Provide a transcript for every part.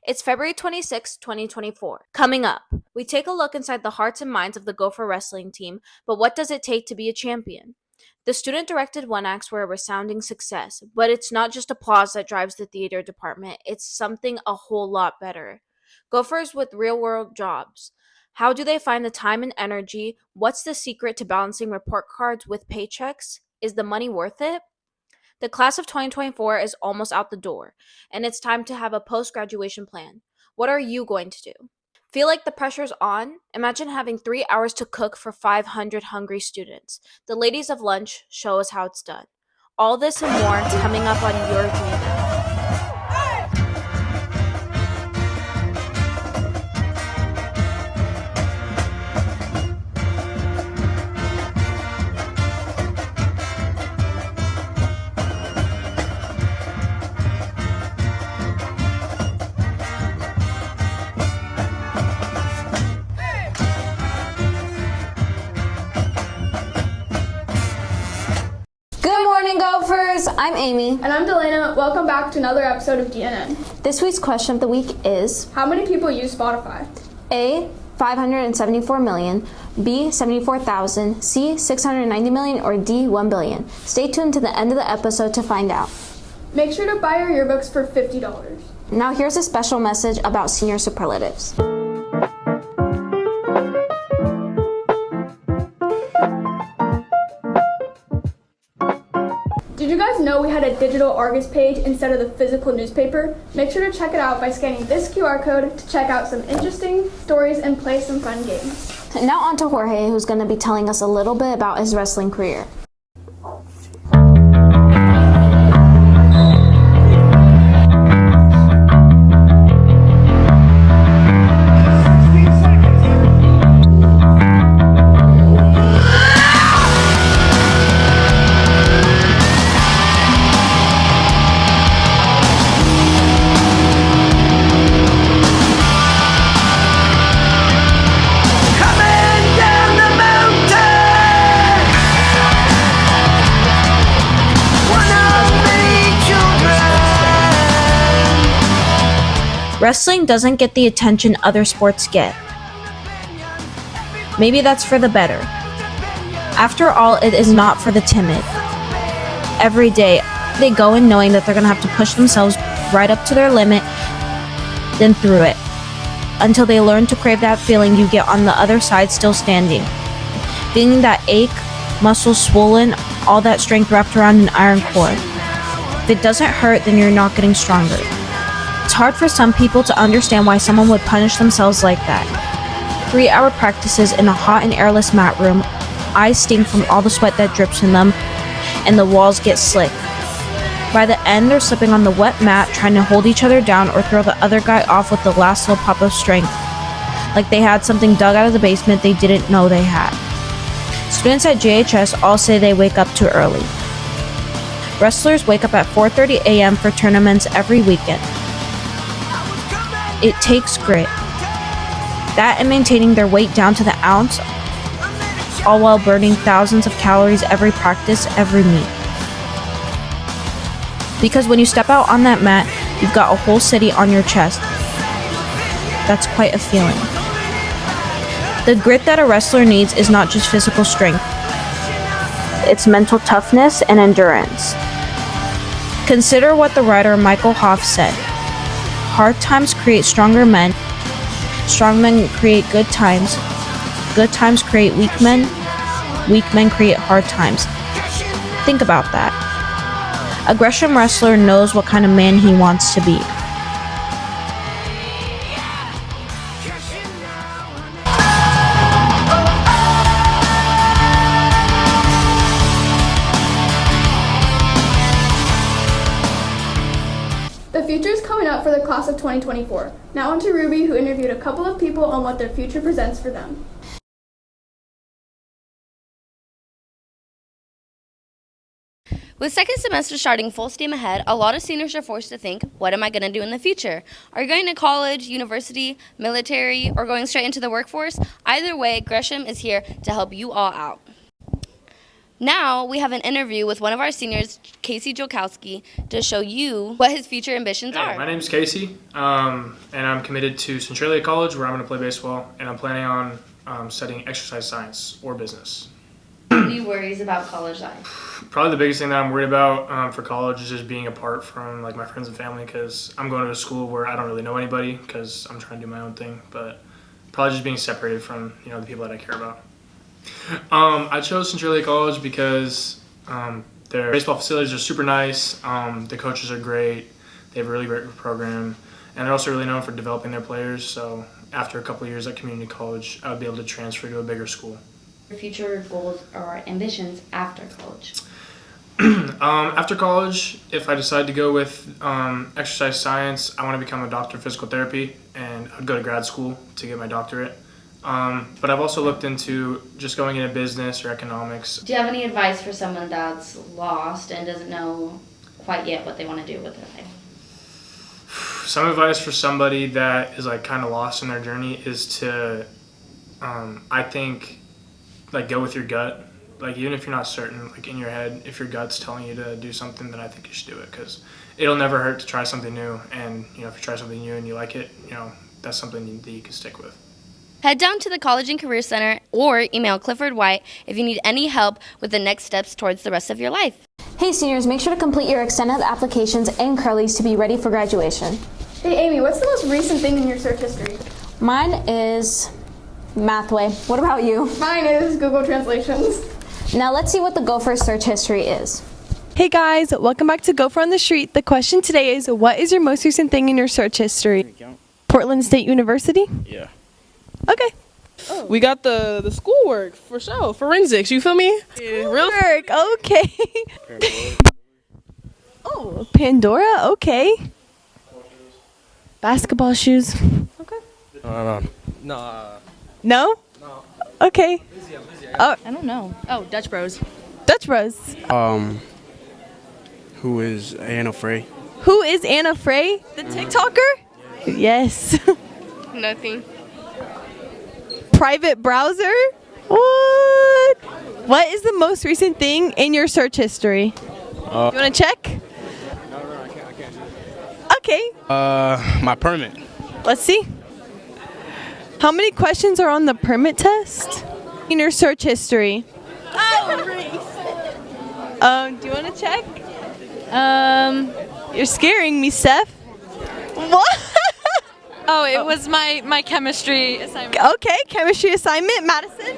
It's February 26, 2024. Coming up, we take a look inside the hearts and minds of the Gopher wrestling team, but what does it take to be a champion? The student-directed one-acts were a resounding success, but it's not just applause that drives the theater department, it's something a whole lot better. Gophers with real-world jobs. How do they find the time and energy? What's the secret to balancing report cards with paychecks? Is the money worth it? The class of 2024 is almost out the door, and it's time to have a post-graduation plan. What are you going to do? Feel like the pressure's on? Imagine having 3 hours to cook for 500 hungry students. The ladies of lunch show us how it's done. All this and more is coming up on your GNN. Good morning, Gophers! I'm Amy. And I'm Delana. Welcome back to another episode of GNN. This week's question of the week is: how many people use Spotify? A. 574 million, B. 74,000, C. 690 million, or D. 1 billion. Stay tuned to the end of the episode to find out. Make sure to buy our yearbooks for $50. Now here's a special message about senior superlatives. Did you guys know we had a digital Argus page instead of the physical newspaper? Make sure to check it out by scanning this QR code to check out some interesting stories and play some fun games. Now on to Jorge, who's going to be telling us a little bit about his wrestling career. Wrestling doesn't get the attention other sports get. Maybe that's for the better. After all, it is not for the timid. Every day, they go in knowing that they're going to have to push themselves right up to their limit, then through it, until they learn to crave that feeling you get on the other side still standing. Feeling that ache, muscles swollen, all that strength wrapped around an iron cord. If it doesn't hurt, then you're not getting stronger. It's hard for some people to understand why someone would punish themselves like that. 3-hour practices in a hot and airless mat room, eyes sting from all the sweat that drips in them, and the walls get slick. By the end, they're slipping on the wet mat, trying to hold each other down or throw the other guy off with the last little pop of strength, like they had something dug out of the basement they didn't know they had. Students at JHS all say they wake up too early. Wrestlers wake up at 4:30 a.m. for tournaments every weekend. It takes grit. That and maintaining their weight down to the ounce, all while burning thousands of calories every practice, every meet. Because when you step out on that mat, you've got a whole city on your chest. That's quite a feeling. The grit that a wrestler needs is not just physical strength. It's mental toughness and endurance. Consider what the writer Michael Hoff said. Hard times create stronger men. Strong men create good times. Good times create weak men. Weak men create hard times. Think about that. A Gresham wrestler knows what kind of man he wants to be. The future is coming up for the class of 2024. Now on to Ruby, who interviewed a couple of people on what their future presents for them. With second semester starting full steam ahead, a lot of seniors are forced to think, what am I going to do in the future? Are you going to college, university, military, or going straight into the workforce? Either way, Gresham is here to help you all out. Now we have an interview with one of our seniors, Casey Jokowski, to show you what his future ambitions are. My name's Casey, and I'm committed to Centralia College, where I'm going to play baseball, and I'm planning on studying exercise science or business. Any worries about college life? Probably the biggest thing that I'm worried about for college is just being apart from like my friends and family, because I'm going to a school where I don't really know anybody because I'm trying to do my own thing, but probably just being separated from the people that I care about. I chose Centralia College because their baseball facilities are super nice, the coaches are great, they have a really great program, and they're also really known for developing their players, so after a couple of years at community college, I would be able to transfer to a bigger school. Your future goals or ambitions after college? After college, if I decide to go with exercise science, I want to become a doctor of physical therapy, and I'd go to grad school to get my doctorate. But I've also looked into just going into business or economics. Do you have any advice for someone that's lost and doesn't know quite yet what they want to do with their life? Some advice for somebody that is like kind of lost in their journey is to, I think, like go with your gut. Like even if you're not certain, like in your head, if your gut's telling you to do something, then I think you should do it, because it'll never hurt to try something new. And if you try something new and you like it, that's something that you can stick with. Head down to the College and Career Center or email Clifford White if you need any help with the next steps towards the rest of your life. Hey seniors, make sure to complete your extended applications and curlies to be ready for graduation. Hey Amy, what's the most recent thing in your search history? Mine is Mathway. What about you? Mine is Google Translations. Now let's see what the Gopher search history is. Hey guys, welcome back to Gopher on the Street. The question today is, what is your most recent thing in your search history? Portland State University? Yeah. Okay. Oh. We got the schoolwork for sure. Forensics, you feel me? Yeah, real Work, okay. Oh, Pandora, okay. Basketball shoes. Okay. No. No? No. Okay. Oh, I don't know. Oh, Dutch Bros. Dutch Bros. Who is Anna Frey? Who is Anna Frey? The TikToker? Yes. Nothing. Private browser? What? What is the most recent thing in your search history? Do you want to check? No, I can't. Okay. My permit. Let's see. How many questions are on the permit test in your search history? Oh, do you want to check? You're scaring me, Steph. What? Oh, it was my chemistry assignment. Okay, chemistry assignment. Madison?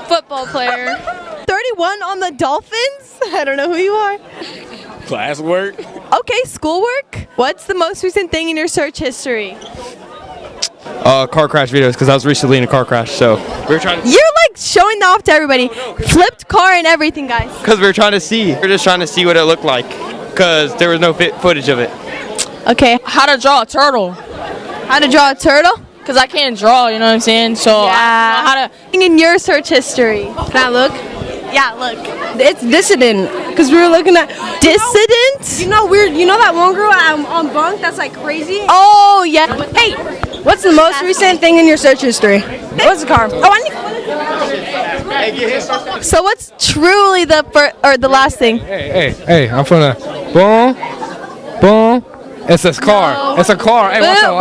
Football player. 31 on the Dolphins? I don't know who you are. Classwork. Okay, schoolwork. What's the most recent thing in your search history? Car crash videos, because I was recently in a car crash, so we were trying to... You're like showing that off to everybody. Flipped car and everything, guys. Because we were trying to see. We're just trying to see what it looked like, because there was no footage of it. Okay. How to draw a turtle. How to draw a turtle? Because I can't draw, you know what I'm saying? So Yeah. how to... In your search history. Can I look? Yeah, look. It's dissident. Because we were looking at... Dissident? You know that one girl on bunk that's like crazy? Oh, yeah. Hey, what's the most recent thing in your search history? What's the car? Oh, So what's truly the last thing? Hey, I'm finna... Boom. It's a car. No. It's a car. Hey, what's up?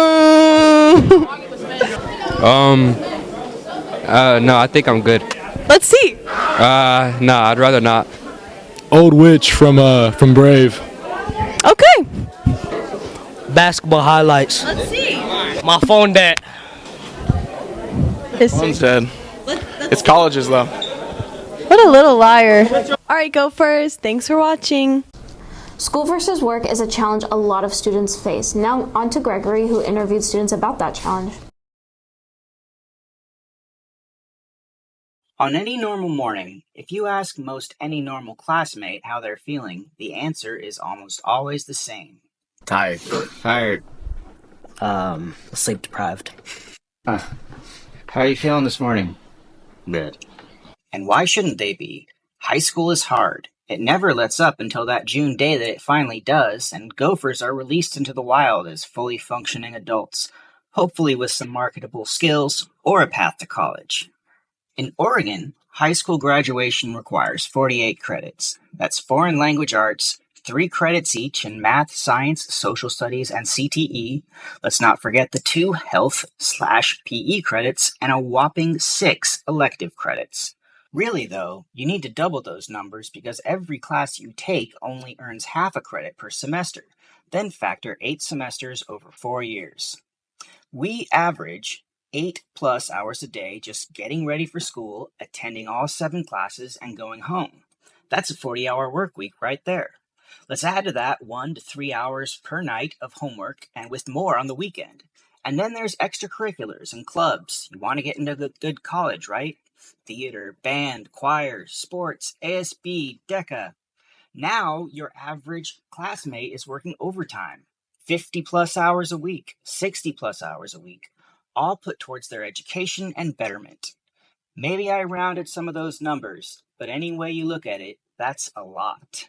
No, I think I'm good. Let's see. Nah, I'd rather not. Old witch from Brave. Okay. Basketball highlights. Let's see. My phone dead. Phone's dead. It's colleges though. What a little liar. All right, Gophers. Thanks for watching. School versus work is a challenge a lot of students face. Now on to Gregory, who interviewed students about that challenge. On any normal morning, if you ask most any normal classmate how they're feeling, the answer is almost always the same. Tired. Sleep deprived. How are you feeling this morning? Good. And why shouldn't they be? High school is hard. It never lets up until that June day that it finally does, and Gophers are released into the wild as fully functioning adults, hopefully with some marketable skills or a path to college. In Oregon, high school graduation requires 48 credits. That's foreign language arts, 3 credits each in math, science, social studies, and CTE. Let's not forget the 2 health/PE credits and a whopping 6 elective credits. Really, though, you need to double those numbers because every class you take only earns half a credit per semester. Then factor 8 semesters over 4 years. We average 8+ hours a day just getting ready for school, attending all 7 classes, and going home. That's a 40-hour work week right there. Let's add to that 1 to 3 hours per night of homework and with more on the weekend. And then there's extracurriculars and clubs. You want to get into a good college, right? Theater, band, choir, sports, ASB, DECA. Now your average classmate is working overtime, 50+ hours a week, 60+ hours a week, all put towards their education and betterment. Maybe I rounded some of those numbers, but any way you look at it, that's a lot.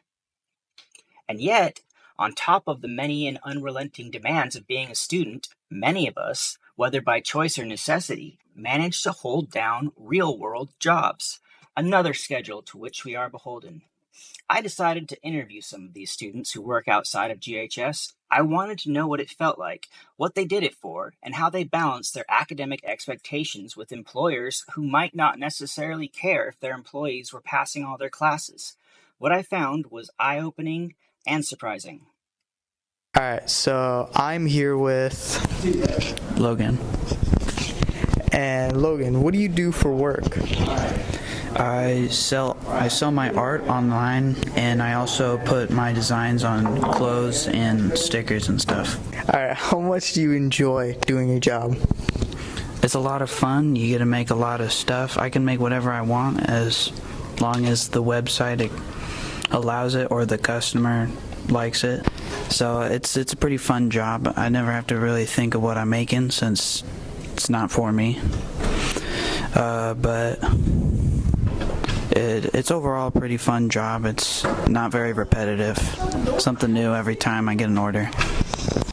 And yet, on top of the many and unrelenting demands of being a student, many of us, whether by choice or necessity, manage to hold down real-world jobs, another schedule to which we are beholden. I decided to interview some of these students who work outside of GHS. I wanted to know what it felt like, what they did it for, and how they balanced their academic expectations with employers who might not necessarily care if their employees were passing all their classes. What I found was eye-opening and surprising. Alright, so I'm here with Logan. And Logan, what do you do for work? I sell my art online, and I also put my designs on clothes and stickers and stuff. Alright, how much do you enjoy doing your job? It's a lot of fun. You get to make a lot of stuff. I can make whatever I want as long as the website allows it or the customer likes it. So it's a pretty fun job. I never have to really think of what I'm making since it's not for me. But it's overall a pretty fun job. It's not very repetitive. Something new every time I get an order.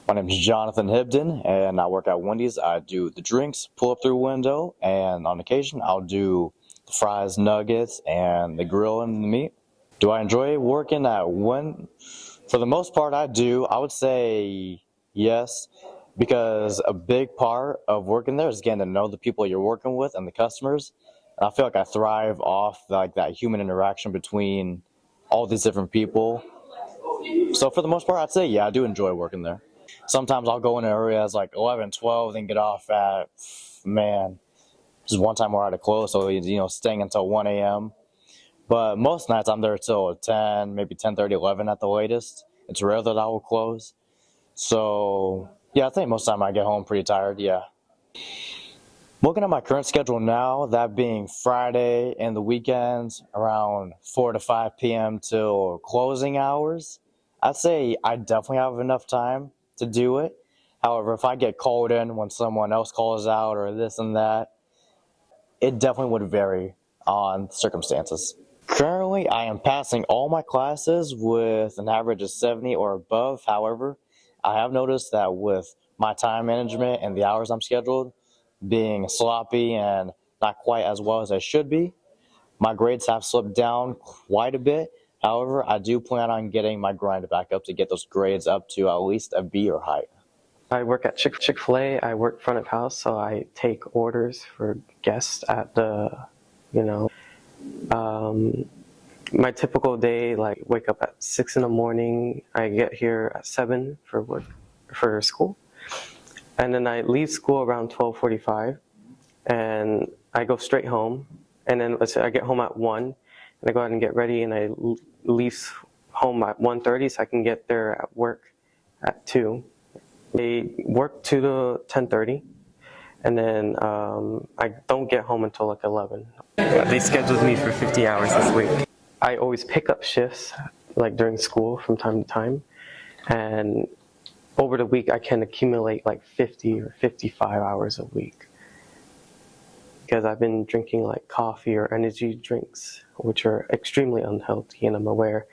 My name is Jonathan Hibden, and I work at Wendy's. I do the drinks, pull up through window, and on occasion I'll do the fries, nuggets, and the grill and the meat. Do I enjoy working at Wendy's? For the most part, I do. I would say yes, because a big part of working there is getting to know the people you're working with and the customers. And I feel like I thrive off like that human interaction between all these different people. So for the most part, I'd say, yeah, I do enjoy working there. Sometimes I'll go in areas like 11, 12, then get off at, just one time we're out of close, so, staying until 1 a.m. But most nights I'm there till 10, maybe 10:30, 11 at the latest. It's rare that I will close. So, yeah, I think most of the time I get home pretty tired, yeah. Looking at my current schedule now, that being Friday and the weekends around 4 to 5 p.m. till closing hours, I'd say I definitely have enough time to do it. However, if I get called in when someone else calls out or this and that, it definitely would vary on circumstances. Currently, I am passing all my classes with an average of 70 or above. However, I have noticed that with my time management and the hours I'm scheduled being sloppy and not quite as well as I should be, my grades have slipped down quite a bit. However, I do plan on getting my grind back up to get those grades up to at least a B or higher. I work at Chick-fil-A. I work front of house, so I take orders for guests at the, my typical day, like wake up at 6 in the morning. I get here at 7 for work, for school. And then I leave school around 12:45 and I go straight home. And then let's say I get home at 1 and I go ahead and get ready and I leave home at 1:30 so I can get there at work at 2. They work 2 to 10:30 and then I don't get home until like 11. They scheduled me for 50 hours this week. I always pick up shifts like during school from time to time, and over the week I can accumulate like 50 or 55 hours a week because I've been drinking like coffee or energy drinks, which are extremely unhealthy, and I'm aware.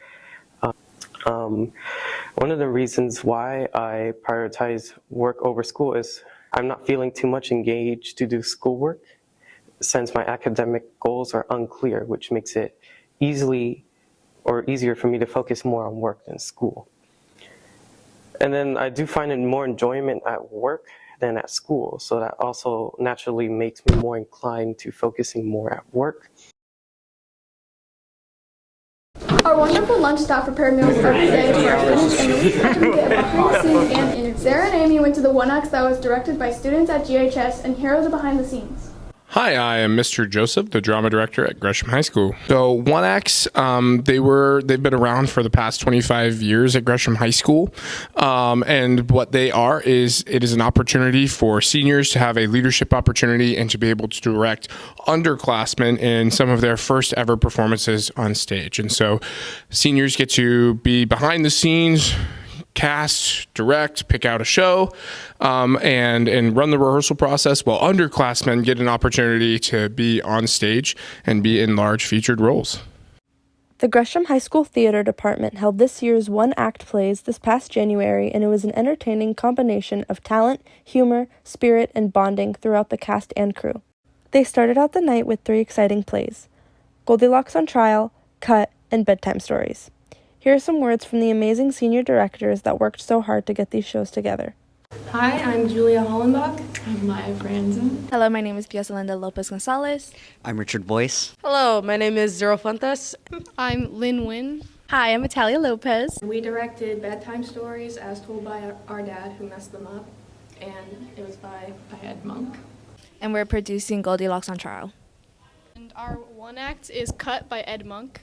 One of the reasons why I prioritize work over school is I'm not feeling too much engaged to do schoolwork. since my academic goals are unclear, which makes it easier for me to focus more on work than school. And then I do find more enjoyment at work than at school, so that also naturally makes me more inclined to focusing more at work. Our wonderful lunch staff prepared meals every day for our students, and we get behind the scenes and interviews. Sarah and Amy went to the One Acts that was directed by students at GHS, and here are the behind the scenes. Hi, I am Mr. Joseph, the drama director at Gresham High School. So One Acts, they've been around for the past 25 years at Gresham High School, and what they are is it is an opportunity for seniors to have a leadership opportunity and to be able to direct underclassmen in some of their first ever performances on stage. And so seniors get to be behind the scenes, cast, direct, pick out a show, and run the rehearsal process, while underclassmen get an opportunity to be on stage and be in large featured roles. The Gresham High School Theater Department held this year's one-act plays this past January, and it was an entertaining combination of talent, humor, spirit, and bonding throughout the cast and crew. They started out the night with 3 exciting plays: Goldilocks on Trial, Cut, and Bedtime Stories. Here are some words from the amazing senior directors that worked so hard to get these shows together. Hi, I'm Julia Hollenbach. I'm Maya Franzen. Hello, my name is Biosalinda Lopez Gonzalez. I'm Richard Boyce. Hello, my name is Zero Fuentes. I'm Lynn Wynn. Hi, I'm Natalia Lopez. We directed Bedtime Stories as told by our dad who messed them up, and it was by Ed Monk. And we're producing Goldilocks on Trial. And our one act is Cut by Ed Monk.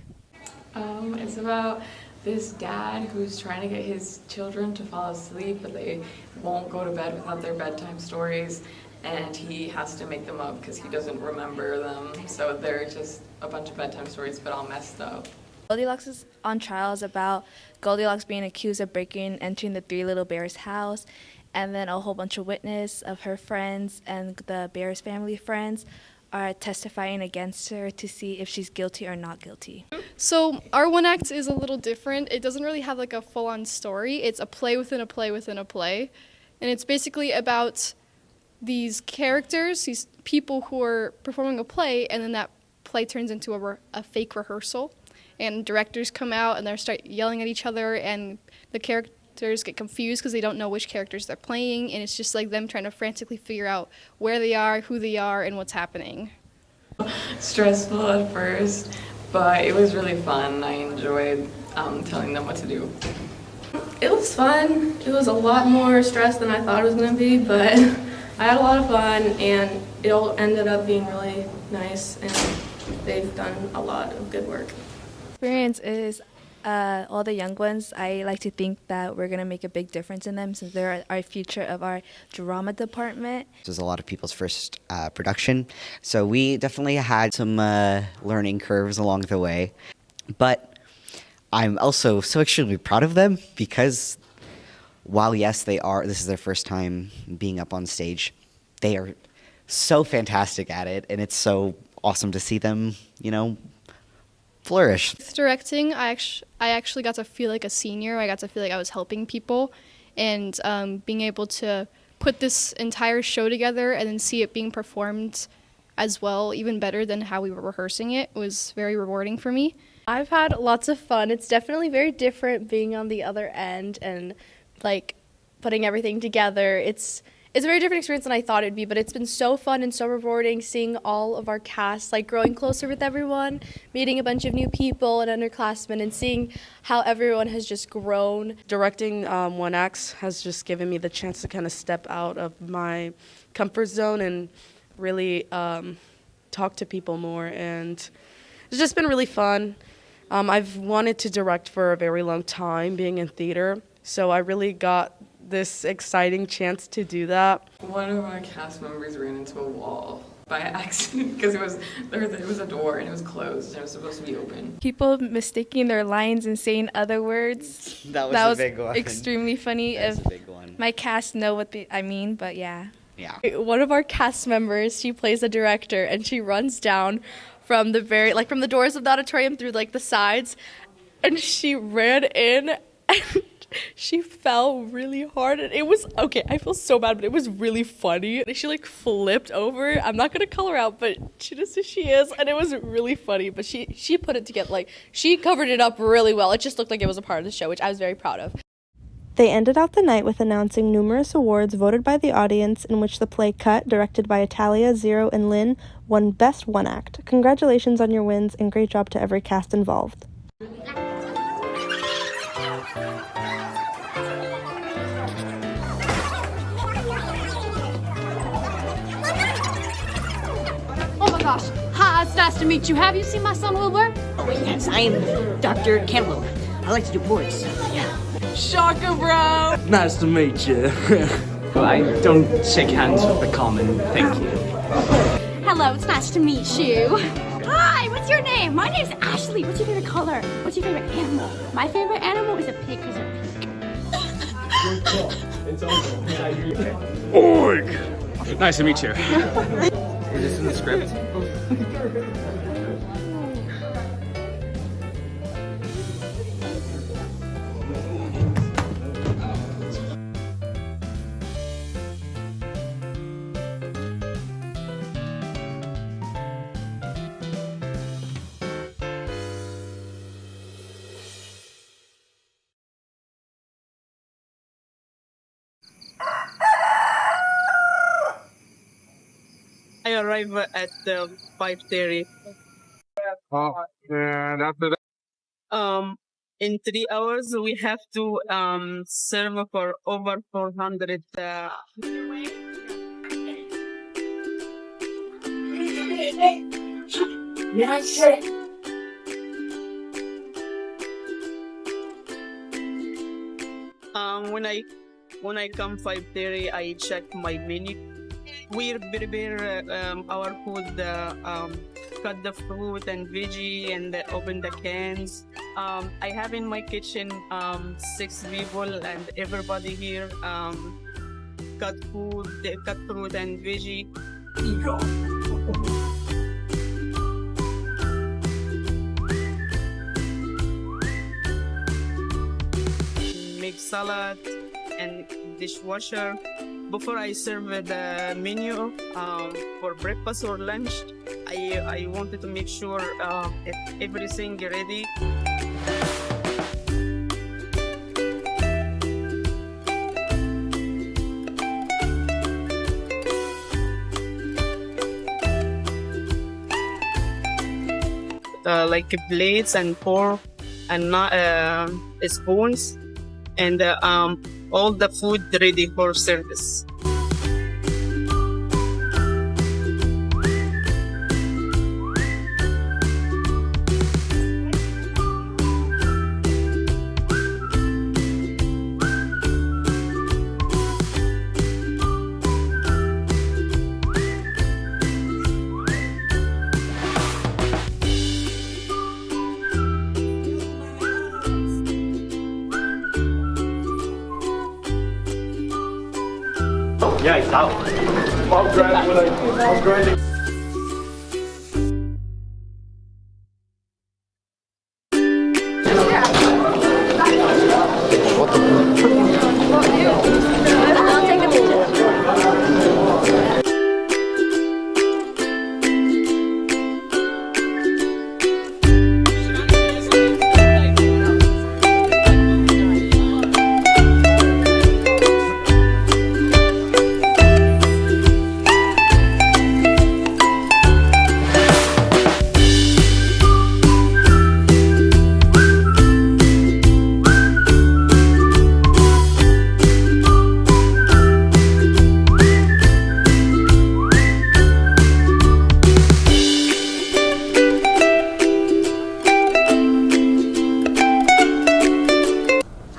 It's about this dad who's trying to get his children to fall asleep, but they won't go to bed without their bedtime stories, and he has to make them up because he doesn't remember them. So they're just a bunch of bedtime stories, but all messed up. Goldilocks on Trial is about Goldilocks being accused of breaking and entering the 3 little bears' house, and then a whole bunch of witnesses of her friends and the bears' family friends are testifying against her to see if she's guilty or not guilty. So our one act is a little different. It doesn't really have like a full-on story. It's a play within a play within a play. And it's basically about these characters, these people who are performing a play, and then that play turns into a fake rehearsal. And directors come out and they start yelling at each other, and the characters get confused because they don't know which characters they're playing, and it's just like them trying to frantically figure out where they are, who they are, and what's happening. Stressful at first, but it was really fun. I enjoyed telling them what to do. It was fun. It was a lot more stress than I thought it was going to be, but I had a lot of fun, and it all ended up being really nice, and they've done a lot of good work. Experience is all the young ones. I like to think that we're going to make a big difference in them since they're our future of our drama department. This was a lot of people's first production, so we definitely had some learning curves along the way. But I'm also so extremely proud of them because while, yes, this is their first time being up on stage, they are so fantastic at it, and it's so awesome to see them, flourish. With directing, I actually got to feel like a senior. I got to feel like I was helping people, and being able to put this entire show together and then see it being performed as well, even better than how we were rehearsing it, was very rewarding for me. I've had lots of fun. It's definitely very different being on the other end and like putting everything together. It's a very different experience than I thought it'd be, but it's been so fun and so rewarding seeing all of our cast, like growing closer with everyone, meeting a bunch of new people and underclassmen, and seeing how everyone has just grown. Directing One Acts has just given me the chance to kind of step out of my comfort zone and really talk to people more, and it's just been really fun. I've wanted to direct for a very long time, being in theater, so I really got this exciting chance to do that. One of our cast members ran into a wall by accident because there was a door and it was closed and it was supposed to be open. People mistaking their lines and saying other words. That was a big one. Extremely funny. That was a big one. My cast know what I mean, but yeah. Yeah. One of our cast members, she plays a director, and she runs down from the doors of the auditorium through like the sides, and she ran in she fell really hard, and it was, okay, I feel so bad, but it was really funny. She like flipped over. I'm not gonna call her out, but she just as she is, and it was really funny. But she put it together, like she covered it up really well. It just looked like it was a part of the show, which I was very proud of. They ended out the night with announcing numerous awards voted by the audience, in which the play Cut, directed by Italia, Zero, and Lynn, won Best One Act. Congratulations on your wins, and great job to every cast involved. Oh my gosh. Hi, it's nice to meet you. Have you seen my son Wilbur? Oh, yes, I am Dr. Ken Wilbur. I like to do boys. Yeah. Shaka, bro! Nice to meet you. I don't shake hands with the common, thank you. Hello, it's nice to meet you. Hi, what's your name? My name's Ashley. What's your favorite color? What's your favorite animal? My favorite animal is a pig because they're pink. Org! Nice to meet you. Is this in the script? I arrive at 5:30. And after that, In 3 hours, we have to serve for over 400. When I come 5:30, I check my menu. We prepare our food, cut the fruit and veggie, and open the cans. I have in my kitchen 6 people, and everybody here cut food, they cut fruit and veggie. Make salad and dishwasher. Before I serve the menu for breakfast or lunch, I wanted to make sure if everything ready. Like plates and fork and spoons, and all the food ready for service. Yeah, it's out. I'll grind it.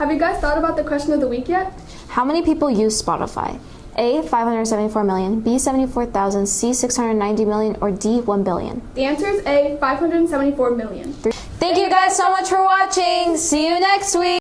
Have you guys thought about the question of the week yet? How many people use Spotify? A, 574 million, B, 74,000, C, 690 million, or D, 1 billion? The answer is A, 574 million. Thank you guys so much for watching. See you next week.